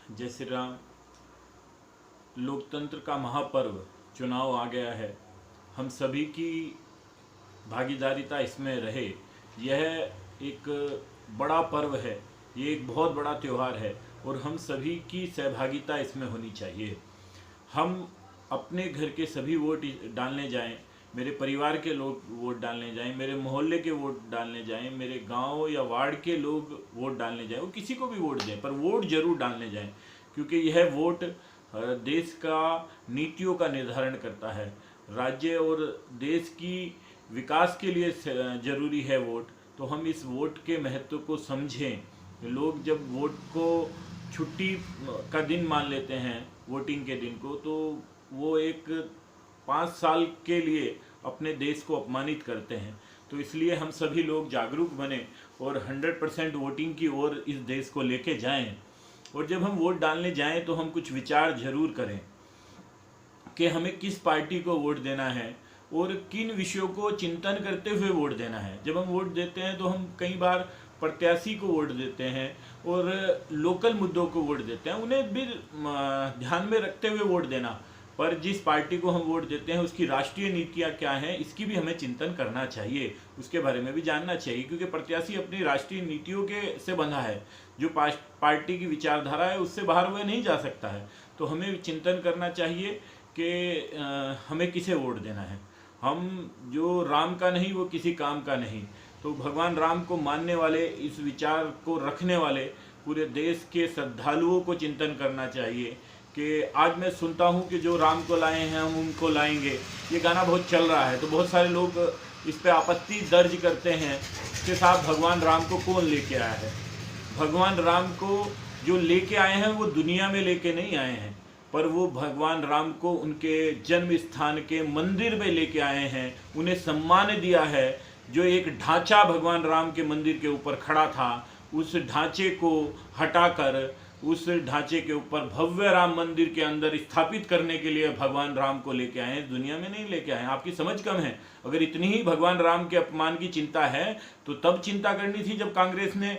जय श्री राम। लोकतंत्र का महापर्व चुनाव आ गया है। हम सभी की भागीदारिता इसमें रहे। यह एक बड़ा पर्व है, ये एक बहुत बड़ा त्यौहार है और हम सभी की सहभागिता इसमें होनी चाहिए। हम अपने घर के सभी वोट डालने जाएं, मेरे परिवार के लोग वोट डालने जाएं, मेरे मोहल्ले के वोट डालने जाएं, मेरे गांव या वार्ड के लोग वोट डालने जाएं, वो किसी को भी वोट दें पर वोट जरूर डालने जाएं, क्योंकि यह वोट देश का नीतियों का निर्धारण करता है। राज्य और देश की विकास के लिए जरूरी है वोट। तो हम इस वोट के महत्व को समझें। लोग जब वोट को छुट्टी का दिन मान लेते हैं, वोटिंग के दिन को, तो वो एक 5 साल के लिए अपने देश को अपमानित करते हैं। तो इसलिए हम सभी लोग जागरूक बने और 100% वोटिंग की ओर इस देश को लेके जाएं। और जब हम वोट डालने जाएं तो हम कुछ विचार जरूर करें कि हमें किस पार्टी को वोट देना है और किन विषयों को चिंतन करते हुए वोट देना है। जब हम वोट देते हैं तो हम कई बार प्रत्याशी को वोट देते हैं और लोकल मुद्दों को वोट देते हैं, उन्हें भी ध्यान में रखते हुए वोट देना। पर जिस पार्टी को हम वोट देते हैं उसकी राष्ट्रीय नीतियाँ क्या हैं, इसकी भी हमें चिंतन करना चाहिए, उसके बारे में भी जानना चाहिए, क्योंकि प्रत्याशी अपनी राष्ट्रीय नीतियों के से बंधा है। जो पार्टी की विचारधारा है उससे बाहर वह नहीं जा सकता है। तो हमें चिंतन करना चाहिए कि हमें किसे वोट देना है। हम जो राम का नहीं वो किसी काम का नहीं। तो भगवान राम को मानने वाले, इस विचार को रखने वाले पूरे देश के श्रद्धालुओं को चिंतन करना चाहिए कि आज मैं सुनता हूँ कि जो राम को लाए हैं हम उनको लाएंगे, ये गाना बहुत चल रहा है। तो बहुत सारे लोग इस पे आपत्ति दर्ज करते हैं कि साहब भगवान राम को कौन लेके आया है। भगवान राम को जो लेके आए हैं वो दुनिया में लेके नहीं आए हैं, पर वो भगवान राम को उनके जन्म स्थान के मंदिर में लेके आए हैं, उन्हें सम्मान दिया है। जो एक ढांचा भगवान राम के मंदिर के ऊपर खड़ा था, उस ढांचे को हटाकर उस ढांचे के ऊपर भव्य राम मंदिर के अंदर स्थापित करने के लिए भगवान राम को लेके आए हैं, दुनिया में नहीं लेके आए हैं। आपकी समझ कम है। अगर इतनी ही भगवान राम के अपमान की चिंता है तो तब चिंता करनी थी जब कांग्रेस ने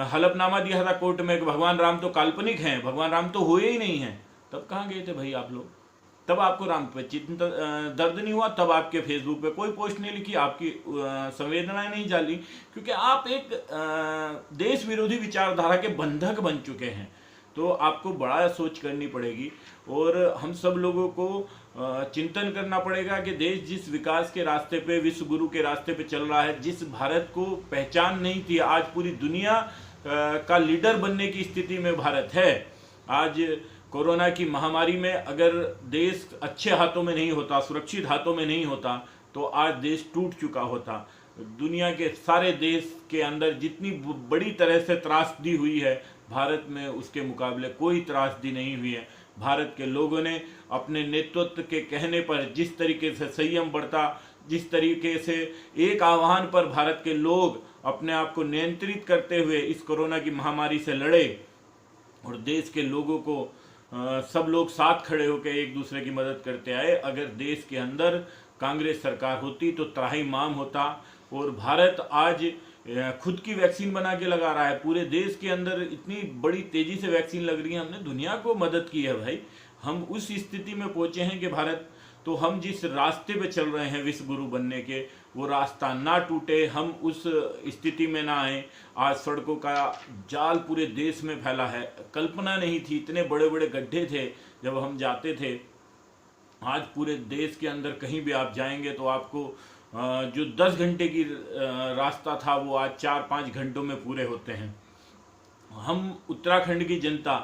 हलफनामा दिया था कोर्ट में कि भगवान राम तो काल्पनिक हैं, भगवान राम तो हुए ही नहीं हैं। तब कहाँ गए थे भाई आप लोग? तब आपको राम पे चिंता दर्द नहीं हुआ, तब आपके फेसबुक पे कोई पोस्ट नहीं लिखी, आपकी संवेदनाएं नहीं जाली, क्योंकि आप एक देश विरोधी विचारधारा के बंधक बन चुके हैं। तो आपको बड़ा सोच करनी पड़ेगी और हम सब लोगों को चिंतन करना पड़ेगा कि देश जिस विकास के रास्ते पे, विश्व गुरु के रास्ते पे चल रहा है, जिस भारत को पहचान नहीं थी, आज पूरी दुनिया का लीडर बनने की स्थिति में भारत है। आज कोरोना की महामारी में अगर देश अच्छे हाथों में नहीं होता, सुरक्षित हाथों में नहीं होता, तो आज देश टूट चुका होता। दुनिया के सारे देश के अंदर जितनी बड़ी तरह से त्रासदी हुई है, भारत में उसके मुकाबले कोई त्रासदी नहीं हुई है। भारत के लोगों ने अपने नेतृत्व के कहने पर जिस तरीके से संयम बढ़ता, जिस तरीके से एक आह्वान पर भारत के लोग अपने आप को नियंत्रित करते हुए इस कोरोना की महामारी से लड़े और देश के लोगों को सब लोग साथ खड़े होकर एक दूसरे की मदद करते आए। अगर देश के अंदर कांग्रेस सरकार होती तो त्राही माम होता। और भारत आज खुद की वैक्सीन बना के लगा रहा है। पूरे देश के अंदर इतनी बड़ी तेजी से वैक्सीन लग रही है, हमने दुनिया को मदद की है भाई। हम उस स्थिति में पहुंचे हैं कि भारत, तो हम जिस रास्ते पे चल रहे हैं विश्व गुरु बनने के, वो रास्ता ना टूटे, हम उस स्थिति में ना आए। आज सड़कों का जाल पूरे देश में फैला है, कल्पना नहीं थी, इतने बड़े बड़े गड्ढे थे जब हम जाते थे। आज पूरे देश के अंदर कहीं भी आप जाएंगे तो आपको जो 10 घंटे की रास्ता था वो आज 4-5 घंटों में पूरे होते हैं। हम उत्तराखंड की जनता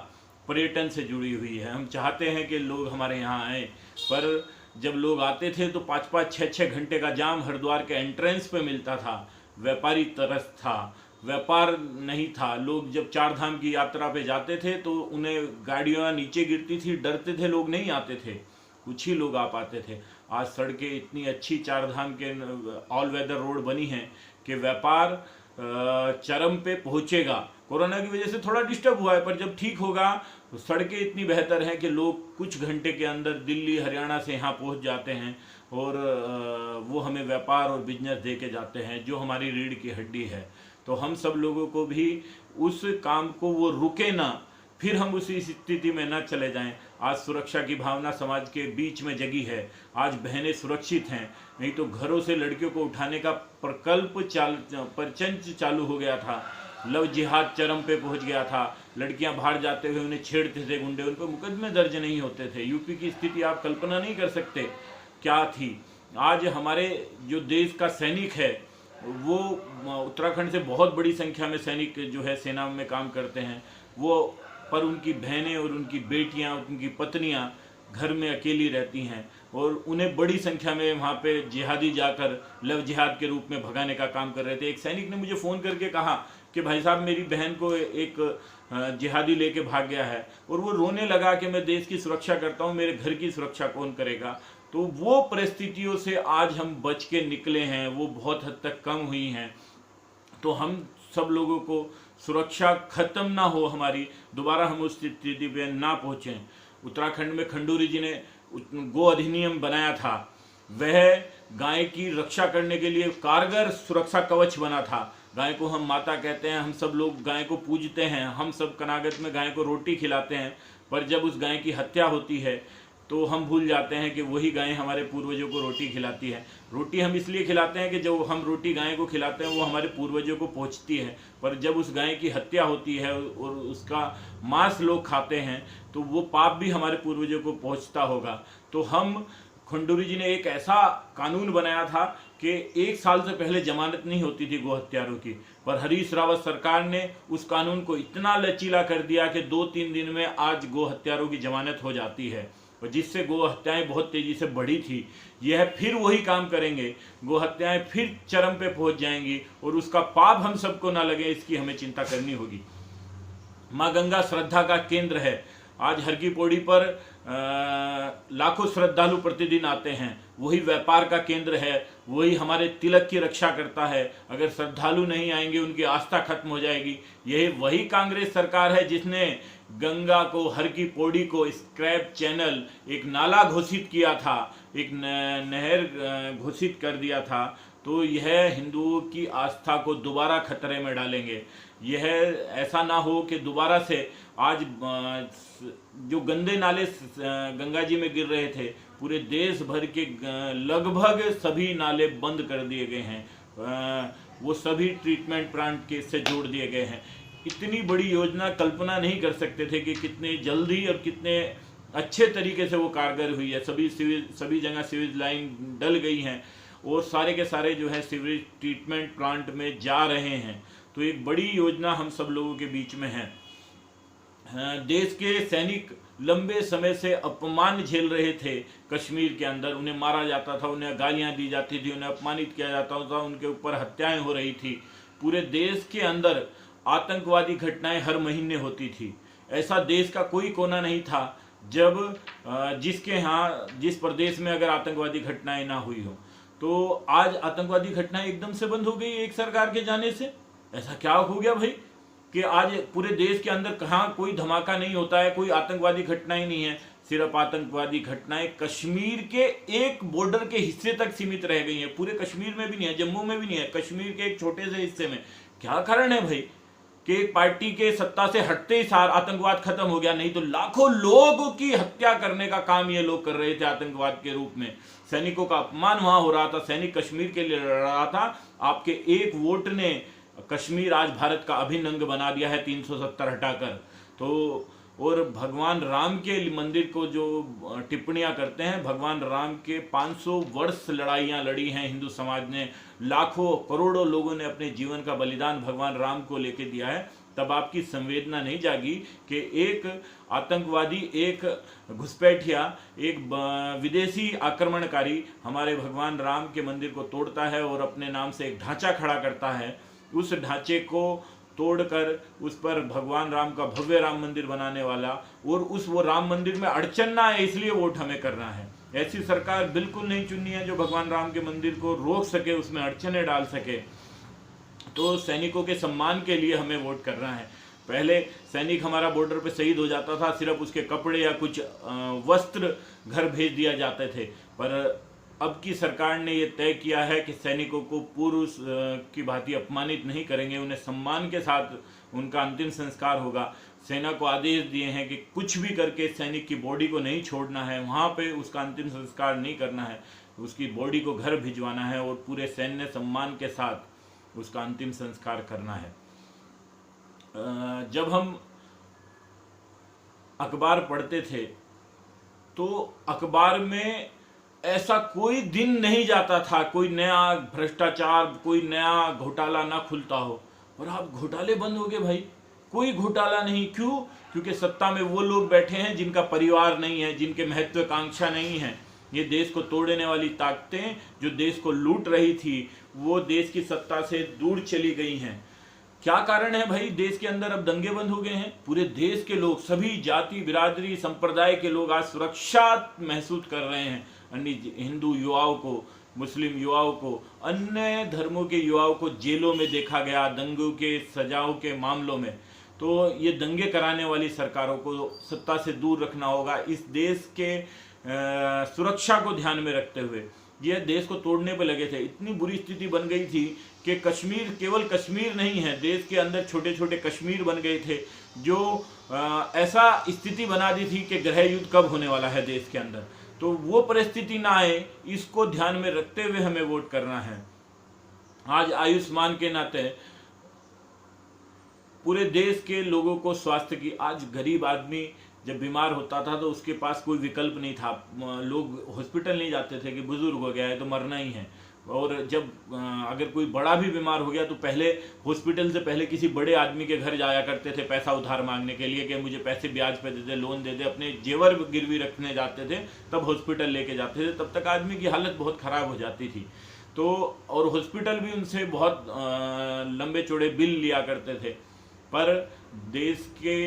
पर्यटन से जुड़ी हुई है, हम चाहते हैं कि लोग हमारे यहाँ आए, पर जब लोग आते थे तो 5-5, 6-6 घंटे का जाम हरिद्वार के एंट्रेंस पे मिलता था। व्यापारी तरस था, व्यापार नहीं था। लोग जब 4 धाम की यात्रा पे जाते थे तो उन्हें गाड़ियाँ नीचे गिरती थी, डरते थे, लोग नहीं आते थे, कुछ ही लोग आ पाते थे। आज सड़कें इतनी अच्छी 4 धाम के ऑल वेदर रोड बनी हैं कि व्यापार चरम पे पहुंचेगा। कोरोना की वजह से थोड़ा डिस्टर्ब हुआ है, पर जब ठीक होगा तो सड़कें इतनी बेहतर हैं कि लोग कुछ घंटे के अंदर दिल्ली, हरियाणा से यहाँ पहुँच जाते हैं और वो हमें व्यापार और बिजनेस दे के जाते हैं, जो हमारी रीढ़ की हड्डी है। तो हम सब लोगों को भी उस काम को वो रुके ना, फिर हम उसी स्थिति में न चले जाएं। आज सुरक्षा की भावना समाज के बीच में जगी है, आज बहनें सुरक्षित हैं, नहीं तो घरों से लड़कियों को उठाने का प्रचंड चालू हो गया था। लव जिहाद चरम पे पहुंच गया था। लड़कियां बाहर जाते हुए उन्हें छेड़ते थे गुंडे, उन पर मुकदमे दर्ज नहीं होते थे। यूपी की स्थिति आप कल्पना नहीं कर सकते क्या थी। आज हमारे जो देश का सैनिक है वो उत्तराखंड से बहुत बड़ी संख्या में सैनिक जो है सेना में काम करते हैं वो, पर उनकी बहनें और उनकी बेटियां, उनकी पत्नियां घर में अकेली रहती हैं और उन्हें बड़ी संख्या में वहाँ पे जिहादी जाकर लव जिहाद के रूप में भगाने का काम कर रहे थे। एक सैनिक ने मुझे फ़ोन करके कहा कि भाई साहब मेरी बहन को एक जिहादी लेके भाग गया है, और वो रोने लगा कि मैं देश की सुरक्षा करता हूँ, मेरे घर की सुरक्षा कौन करेगा। तो वो परिस्थितियों से आज हम बच के निकले हैं, वो बहुत हद तक कम हुई हैं। तो हम सब लोगों को सुरक्षा खत्म ना हो हमारी, दोबारा हम उस स्थिति पे ना पहुँचें। उत्तराखंड में खंडूरी जी ने गो अधिनियम बनाया था, वह गाय की रक्षा करने के लिए कारगर सुरक्षा कवच बना था। गाय को हम माता कहते हैं, हम सब लोग गाय को पूजते हैं, हम सब कनागत में गाय को रोटी खिलाते हैं, पर जब उस गाय की हत्या होती है तो हम भूल जाते हैं कि वही गाय हमारे पूर्वजों को रोटी खिलाती है। रोटी हम इसलिए खिलाते हैं कि जो हम रोटी गाय को खिलाते हैं वो हमारे पूर्वजों को पहुंचती है, पर जब उस गाय की हत्या होती है और उसका मांस लोग खाते हैं तो वो पाप भी हमारे पूर्वजों को पहुंचता होगा। तो हम खंडूरी जी ने एक ऐसा कानून बनाया था कि 1 साल से पहले जमानत नहीं होती थी गो हत्यारों की, पर हरीश रावत सरकार ने उस कानून को इतना लचीला कर दिया कि 2-3 दिन में आज गो हत्यारों की जमानत हो जाती है, और जिससे गो हत्याएं बहुत तेजी से बढ़ी थी। यह फिर वही काम करेंगे, गो हत्याएं फिर चरम पे पहुंच जाएंगी और उसका पाप हम सबको ना लगे, इसकी हमें चिंता करनी होगी। माँ गंगा श्रद्धा का केंद्र है। आज हर की पौड़ी पर लाखों श्रद्धालु प्रतिदिन आते हैं, वही व्यापार का केंद्र है, वही हमारे तिलक की रक्षा करता है। अगर श्रद्धालु नहीं आएंगे उनकी आस्था खत्म हो जाएगी। यही वही कांग्रेस सरकार है जिसने गंगा को, हर की पौड़ी को स्क्रैप चैनल, एक नाला घोषित किया था, एक नहर घोषित कर दिया था। तो यह हिंदुओं की आस्था को दोबारा खतरे में डालेंगे। यह ऐसा ना हो कि दोबारा से आज जो गंदे नाले गंगा जी में गिर रहे थे, पूरे देश भर के लगभग सभी नाले बंद कर दिए गए हैं, वो सभी ट्रीटमेंट प्लांट के से जोड़ दिए गए हैं। इतनी बड़ी योजना कल्पना नहीं कर सकते थे कि कितने जल्दी और कितने अच्छे तरीके से वो कारगर हुई है। सभी जगह सीवेज लाइन डल गई हैं और सारे के सारे जो है सीवरेज ट्रीटमेंट प्लांट में जा रहे हैं। तो एक बड़ी योजना हम सब लोगों के बीच में है। देश के सैनिक लंबे समय से अपमान झेल रहे थे कश्मीर के अंदर, उन्हें मारा जाता था, उन्हें गालियां दी जाती थी, उन्हें अपमानित किया जाता था, उनके ऊपर हत्याएं हो रही थी। पूरे देश के अंदर आतंकवादी घटनाएं हर महीने होती थी। ऐसा देश का कोई कोना नहीं था जब जिसके यहाँ जिस प्रदेश में अगर आतंकवादी घटनाएं ना हुई हो। तो आज आतंकवादी घटनाएं एकदम से बंद हो गई एक सरकार के जाने से। ऐसा क्या हो गया भाई कि आज पूरे देश के अंदर कहाँ कोई धमाका नहीं होता है, कोई आतंकवादी घटनाएं नहीं है। सिर्फ आतंकवादी घटनाएं कश्मीर के एक बॉर्डर के हिस्से तक सीमित रह गई हैं, पूरे कश्मीर में भी नहीं है, जम्मू में भी नहीं है, कश्मीर के एक छोटे से हिस्से में। क्या कारण है भाई कि एक पार्टी के सत्ता से हटते ही सार आतंकवाद खत्म हो गया? नहीं तो लाखों लोगों की हत्या करने का काम ये लोग कर रहे थे आतंकवाद के रूप में। सैनिकों का अपमान वहां हो रहा था, सैनिक कश्मीर के लिए लड़ रहा था। आपके एक वोट ने कश्मीर आज भारत का अभिन्न अंग बना दिया है 370 हटाकर। तो और भगवान राम के मंदिर को जो टिप्पणियां करते हैं, भगवान राम के 500 वर्ष लड़ाइयां लड़ी हैं हिंदू समाज ने, लाखों करोड़ों लोगों ने अपने जीवन का बलिदान भगवान राम को लेके दिया है। तब आपकी संवेदना नहीं जागी कि एक आतंकवादी, एक घुसपैठिया, एक विदेशी आक्रमणकारी हमारे भगवान राम के मंदिर को तोड़ता है और अपने नाम से एक ढांचा खड़ा करता है। उस ढांचे को तोड़कर उस पर भगवान राम का भव्य राम मंदिर बनाने वाला, और वो राम मंदिर में अड़चन ना है इसलिए वोट हमें करना है। ऐसी सरकार बिल्कुल नहीं चुननी है जो भगवान राम के मंदिर को रोक सके, उसमें अड़चनें डाल सके। तो सैनिकों के सम्मान के लिए हमें वोट करना है। पहले सैनिक हमारा बॉर्डर पे शहीद हो जाता था, सिर्फ उसके कपड़े या कुछ वस्त्र घर भेज दिया जाते थे, पर अब की सरकार ने ये तय किया है कि सैनिकों को पुरुष की भांति अपमानित नहीं करेंगे, उन्हें सम्मान के साथ उनका अंतिम संस्कार होगा। सेना को आदेश दिए हैं कि कुछ भी करके सैनिक की बॉडी को नहीं छोड़ना है, वहाँ पे उसका अंतिम संस्कार नहीं करना है, उसकी बॉडी को घर भिजवाना है और पूरे सैन्य सम्मान के साथ उसका अंतिम संस्कार करना है। जब हम अखबार पढ़ते थे तो अखबार में ऐसा कोई दिन नहीं जाता था, कोई नया भ्रष्टाचार, कोई नया घोटाला ना खुलता हो। और अब घोटाले बंद हो गए भाई, कोई घोटाला नहीं। क्यों? क्योंकि सत्ता में वो लोग बैठे हैं जिनका परिवार नहीं है, जिनके महत्वाकांक्षा नहीं है। ये देश को तोड़ने वाली ताकतें जो देश को लूट रही थी, वो देश की सत्ता से दूर चली गई हैं। क्या कारण है भाई? देश के अंदर अब दंगे बंद हो गए हैं। पूरे देश के लोग, सभी जाति बिरादरी संप्रदाय के लोग आज सुरक्षा महसूस कर रहे हैं। अन्य हिंदू युवाओं को, मुस्लिम युवाओं को, अन्य धर्मों के युवाओं को जेलों में देखा गया दंगों के सजाओं के मामलों में। तो ये दंगे कराने वाली सरकारों को सत्ता से दूर रखना होगा। इस देश के सुरक्षा को ध्यान में रखते हुए ये देश को तोड़ने पर लगे थे। इतनी बुरी स्थिति बन गई थी कि कश्मीर, केवल कश्मीर नहीं है, देश के अंदर छोटे छोटे कश्मीर बन गए थे, जो ऐसा स्थिति बना दी थी कि गृह युद्ध कब होने वाला है देश के अंदर। तो वो परिस्थिति ना आए, इसको ध्यान में रखते हुए हमें वोट करना है। आज आयुष्मान के नाते पूरे देश के लोगों को स्वास्थ्य की, आज गरीब आदमी जब बीमार होता था तो उसके पास कोई विकल्प नहीं था, लोग हॉस्पिटल नहीं जाते थे कि बुजुर्ग हो गया है तो मरना ही है। और जब अगर कोई बड़ा भी बीमार हो गया तो पहले हॉस्पिटल से पहले किसी बड़े आदमी के घर जाया करते थे पैसा उधार मांगने के लिए कि मुझे पैसे ब्याज पे दे दे, लोन दे दे, अपने जेवर गिरवी रखने जाते थे, तब हॉस्पिटल लेके जाते थे। तब तक आदमी की हालत बहुत ख़राब हो जाती थी। तो और हॉस्पिटल भी उनसे बहुत लंबे चौड़े बिल लिया करते थे। पर देश के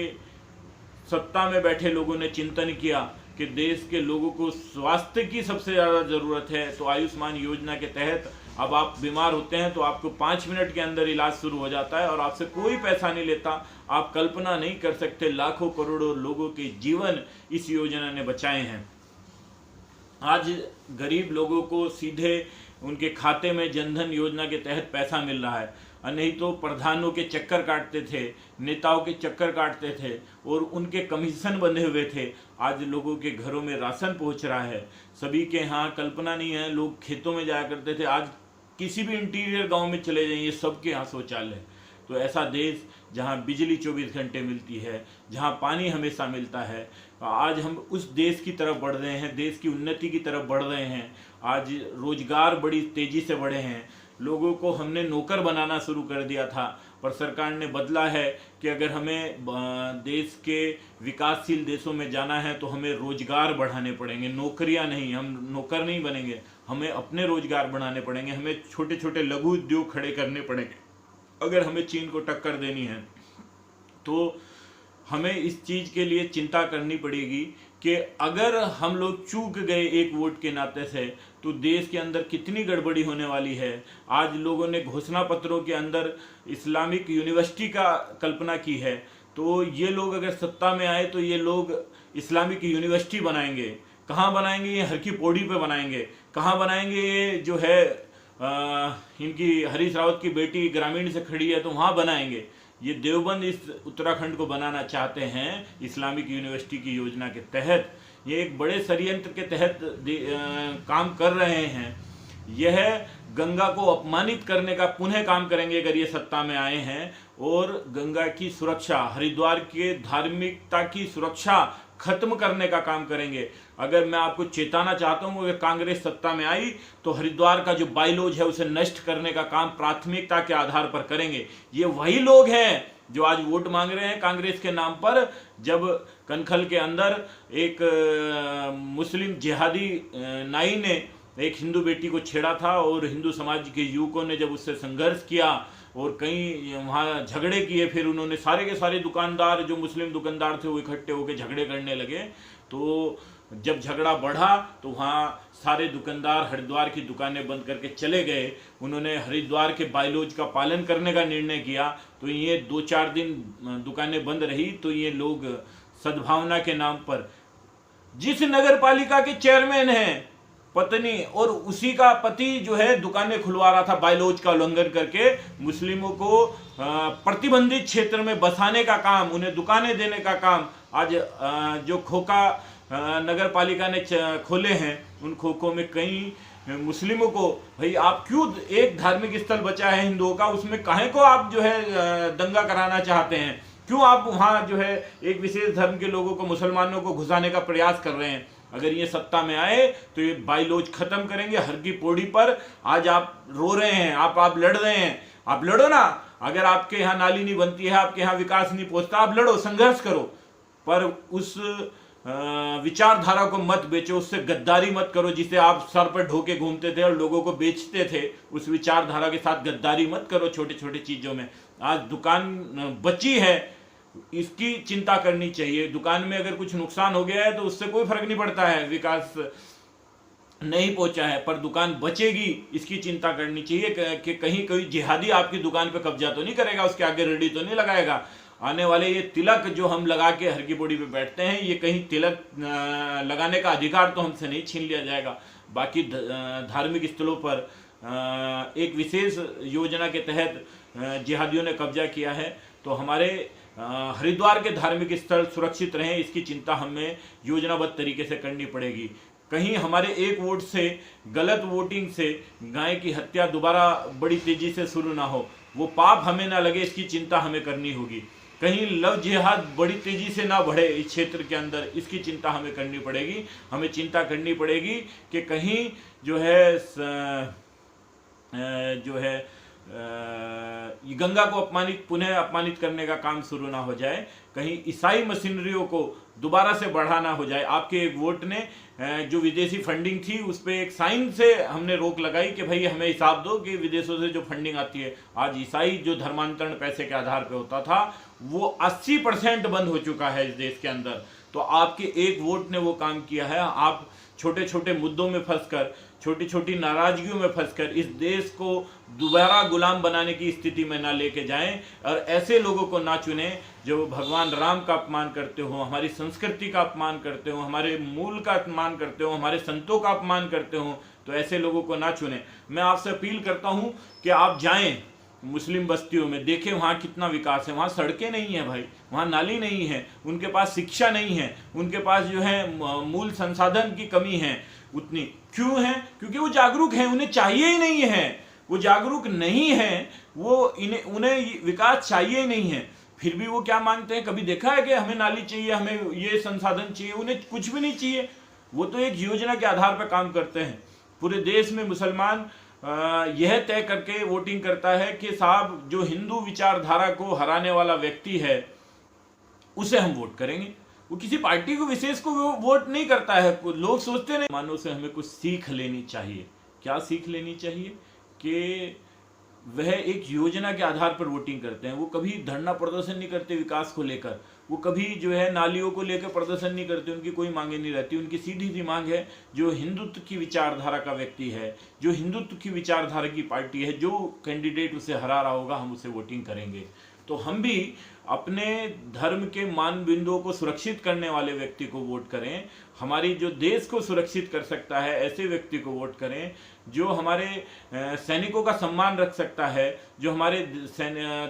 सत्ता में बैठे लोगों ने चिंतन किया कि देश के लोगों को स्वास्थ्य की सबसे ज़्यादा ज़रूरत है। तो आयुष्मान योजना के तहत अब आप बीमार होते हैं तो आपको 5 मिनट के अंदर इलाज शुरू हो जाता है और आपसे कोई पैसा नहीं लेता। आप कल्पना नहीं कर सकते, लाखों करोड़ों लोगों के जीवन इस योजना ने बचाए हैं। आज गरीब लोगों को सीधे उनके खाते में जनधन योजना के तहत पैसा मिल रहा है। नहीं तो प्रधानों के चक्कर काटते थे, नेताओं के चक्कर काटते थे और उनके कमीशन बंधे हुए थे। आज लोगों के घरों में राशन पहुंच रहा है। सभी के यहाँ कल्पना नहीं है, लोग खेतों में जाया करते थे, आज किसी भी इंटीरियर गांव में चले जाइए, सबके यहाँ शौचालय। तो ऐसा देश जहाँ बिजली 24 घंटे मिलती है, जहाँ पानी हमेशा मिलता है, आज हम उस देश की तरफ बढ़ रहे हैं, देश की उन्नति की तरफ बढ़ रहे हैं। आज रोजगार बड़ी तेजी से बढ़े हैं। लोगों को हमने नौकर बनाना शुरू कर दिया था, पर सरकार ने बदला है कि अगर हमें देश के विकासशील देशों में जाना है तो हमें रोजगार बढ़ाने पड़ेंगे, नौकरियां नहीं। हम नौकर नहीं बनेंगे, हमें अपने रोजगार बढ़ाने पड़ेंगे, हमें छोटे छोटे लघु उद्योग खड़े करने पड़ेंगे। अगर हमें चीन को टक्कर देनी है तो हमें इस चीज़ के लिए चिंता करनी पड़ेगी कि अगर हम लोग चूक गए एक वोट के नाते से तो देश के अंदर कितनी गड़बड़ी होने वाली है। आज लोगों ने घोषणा पत्रों के अंदर इस्लामिक यूनिवर्सिटी का कल्पना की है, तो ये लोग अगर सत्ता में आए तो ये लोग इस्लामिक यूनिवर्सिटी बनाएंगे। कहाँ बनाएंगे? ये हर की पौड़ी पे बनाएंगे। कहाँ बनाएंगे? ये जो है इनकी हरीश रावत की बेटी ग्रामीण से खड़ी है तो वहाँ बनाएंगे। ये देवबंद इस उत्तराखंड को बनाना चाहते हैं इस्लामिक यूनिवर्सिटी की योजना के तहत। ये एक बड़े षड्यंत्र के तहत काम कर रहे हैं। यह गंगा को अपमानित करने का पुनः काम करेंगे अगर ये सत्ता में आए हैं, और गंगा की सुरक्षा, हरिद्वार के धार्मिकता की सुरक्षा खत्म करने का काम करेंगे। अगर मैं आपको चेताना चाहता हूं, अगर कांग्रेस सत्ता में आई तो हरिद्वार का जो बाइलॉज है उसे नष्ट करने का काम प्राथमिकता के आधार पर करेंगे। ये वही लोग हैं जो आज वोट मांग रहे हैं कांग्रेस के नाम पर। जब कनखल के अंदर एक मुस्लिम जिहादी नाई ने एक हिंदू बेटी को छेड़ा था और हिंदू समाज के युवकों ने जब उससे संघर्ष किया और कई वहाँ झगड़े किए, फिर उन्होंने सारे के सारे दुकानदार जो मुस्लिम दुकानदार थे वो इकट्ठे होकर झगड़े करने लगे। तो जब झगड़ा बढ़ा तो वहाँ सारे दुकानदार हरिद्वार की दुकानें बंद करके चले गए। उन्होंने हरिद्वार के बाइलॉज का पालन करने का निर्णय किया। तो ये 2-4 दिन दुकानें बंद रही। तो ये लोग सद्भावना के नाम पर, जिस नगर पालिका के चेयरमैन हैं पत्नी और उसी का पति जो है दुकानें खुलवा रहा था बायलॉज का उल्लंघन करके। मुस्लिमों को प्रतिबंधित क्षेत्र में बसाने का काम, उन्हें दुकानें देने का काम आज जो खोखा नगर पालिका ने खोले हैं, उन खोखों में कई मुस्लिमों को, भाई आप क्यों, एक धार्मिक स्थल बचा है हिंदुओं का, उसमें काहे को आप जो है दंगा कराना चाहते हैं? क्यों आप वहां जो है एक विशेष धर्म के लोगों को, मुसलमानों को घुसाने का प्रयास कर रहे हैं? अगर ये सत्ता में आए तो ये बायलॉज खत्म करेंगे हर की पौड़ी पर। आज आप रो रहे हैं, आप लड़ रहे हैं, आप लड़ो ना। अगर आपके यहाँ नाली नहीं बनती है, आपके यहाँ विकास नहीं पहुंचता, आप लड़ो, संघर्ष करो, पर उस विचारधारा को मत बेचो, उससे गद्दारी मत करो जिसे आप सर पर ढोके घूमते थे और लोगों को बेचते थे। उस विचारधारा के साथ गद्दारी मत करो छोटे छोटे चीजों में। आज दुकान बची है, इसकी चिंता करनी चाहिए। दुकान में अगर कुछ नुकसान हो गया है तो उससे कोई फर्क नहीं पड़ता है, विकास नहीं पहुंचा है, पर दुकान बचेगी इसकी चिंता करनी चाहिए कि कहीं कोई जिहादी आपकी दुकान पे कब्जा तो नहीं करेगा, उसके आगे रेडी तो नहीं लगाएगा। आने वाले ये तिलक जो हम लगा के हर की पौड़ी पे बैठते हैं, ये कहीं तिलक लगाने का अधिकार तो हमसे नहीं छीन लिया जाएगा। बाकी धार्मिक स्थलों पर एक विशेष योजना के तहत जिहादियों ने कब्जा किया है, तो हमारे हरिद्वार के धार्मिक स्थल सुरक्षित रहें, इसकी चिंता हमें योजनाबद्ध तरीके से करनी पड़ेगी। कहीं हमारे एक वोट से, गलत वोटिंग से गाय की हत्या दोबारा बड़ी तेजी से शुरू ना हो, वो पाप हमें ना लगे, इसकी चिंता हमें करनी होगी। कहीं लव जिहाद बड़ी तेजी से ना बढ़े इस क्षेत्र के अंदर, इसकी चिंता हमें करनी पड़ेगी। हमें चिंता करनी पड़ेगी कि कहीं जो है गंगा को पुनः अपमानित करने का काम शुरू ना हो जाए, कहीं ईसाई मशीनरियों को दोबारा से बढ़ाना हो जाए। आपके एक वोट ने जो विदेशी फंडिंग थी उस पर एक साइन से हमने रोक लगाई कि भाई हमें हिसाब दो कि विदेशों से जो फंडिंग आती है। आज ईसाई जो धर्मांतरण पैसे के आधार पर होता था वो 80% बंद हो चुका है इस देश के अंदर। तो आपके एक वोट ने वो काम किया है। आप छोटे छोटे मुद्दों में फंसकर, छोटी छोटी नाराजगियों में फंसकर इस देश को दोबारा गुलाम बनाने की स्थिति में ना लेके जाएं, और ऐसे लोगों को ना चुनें जो भगवान राम का अपमान करते हो, हमारी संस्कृति का अपमान करते हो, हमारे मूल का अपमान करते हो, हमारे संतों का अपमान करते हो, तो ऐसे लोगों को ना चुनें। मैं आपसे अपील करता हूं कि आप जाएं मुस्लिम बस्तियों में, देखें वहाँ कितना विकास है। वहाँ सड़कें नहीं है भाई, वहाँ नाली नहीं है, उनके पास शिक्षा नहीं है, उनके पास जो है मूल संसाधन की कमी है उतनी। क्यों है? क्योंकि वो जागरूक हैं, उन्हें चाहिए ही नहीं है। वो जागरूक नहीं है, उन्हें विकास चाहिए ही नहीं है, फिर भी वो क्या मांगते हैं? कभी देखा है कि हमें नाली चाहिए, हमें ये संसाधन चाहिए? उन्हें कुछ भी नहीं चाहिए। वो तो एक योजना के आधार पर काम करते हैं। पूरे देश में मुसलमान यह तय करके वोटिंग करता है कि साहब जो हिंदू विचारधारा को हराने वाला व्यक्ति है उसे हम वोट करेंगे। वो किसी पार्टी को विशेष को वोट नहीं करता है। लोग सोचते नहीं, मानो से हमें कुछ सीख लेनी चाहिए। क्या सीख लेनी चाहिए? कि वह एक योजना के आधार पर वोटिंग करते हैं। वो कभी धरना प्रदर्शन नहीं करते विकास को लेकर, वो कभी जो है नालियों को लेकर प्रदर्शन नहीं करते, उनकी कोई मांगे नहीं रहती। उनकी सीधी सी मांग है जो हिंदुत्व की विचारधारा का व्यक्ति है, जो हिंदुत्व की विचारधारा की पार्टी है, जो कैंडिडेट उसे हरा रहा होगा हम उसे वोटिंग करेंगे। तो हम भी अपने धर्म के मान बिंदुओं को सुरक्षित करने वाले व्यक्ति को वोट करें। हमारी जो देश को सुरक्षित कर सकता है ऐसे व्यक्ति को वोट करें, जो हमारे सैनिकों का सम्मान रख सकता है, जो हमारे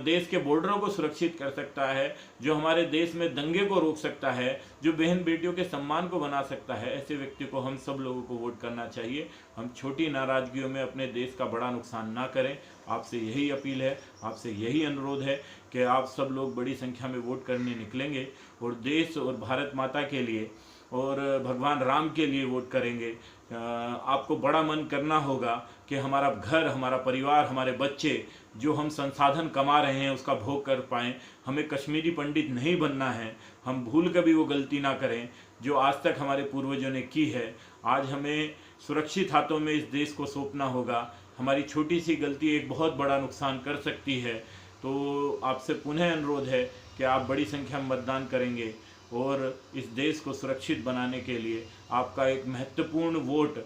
देश के बॉर्डरों को सुरक्षित कर सकता है, जो हमारे देश में दंगे को रोक सकता है, जो बहन बेटियों के सम्मान को बना सकता है, ऐसे व्यक्ति को हम सब लोगों को वोट करना चाहिए। हम छोटी नाराजगियों में अपने देश का बड़ा नुकसान ना करें। आपसे यही अपील है, आपसे यही अनुरोध है कि आप सब लोग बड़ी संख्या में वोट करने निकलेंगे और देश और भारत माता के लिए और भगवान राम के लिए वोट करेंगे। आपको बड़ा मन करना होगा कि हमारा घर, हमारा परिवार, हमारे बच्चे जो हम संसाधन कमा रहे हैं उसका भोग कर पाएँ। हमें कश्मीरी पंडित नहीं बनना है, हम भूल कर भी वो गलती ना करें जो आज तक हमारे पूर्वजों ने की है। आज हमें सुरक्षित हाथों में इस देश को सौंपना होगा। हमारी छोटी सी गलती एक बहुत बड़ा नुकसान कर सकती है। तो आपसे पुनः अनुरोध है कि आप बड़ी संख्या में मतदान करेंगे और इस देश को सुरक्षित बनाने के लिए आपका एक महत्वपूर्ण वोट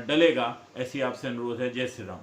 डलेगा, ऐसी आपसे अनुरोध है। जय श्री राम।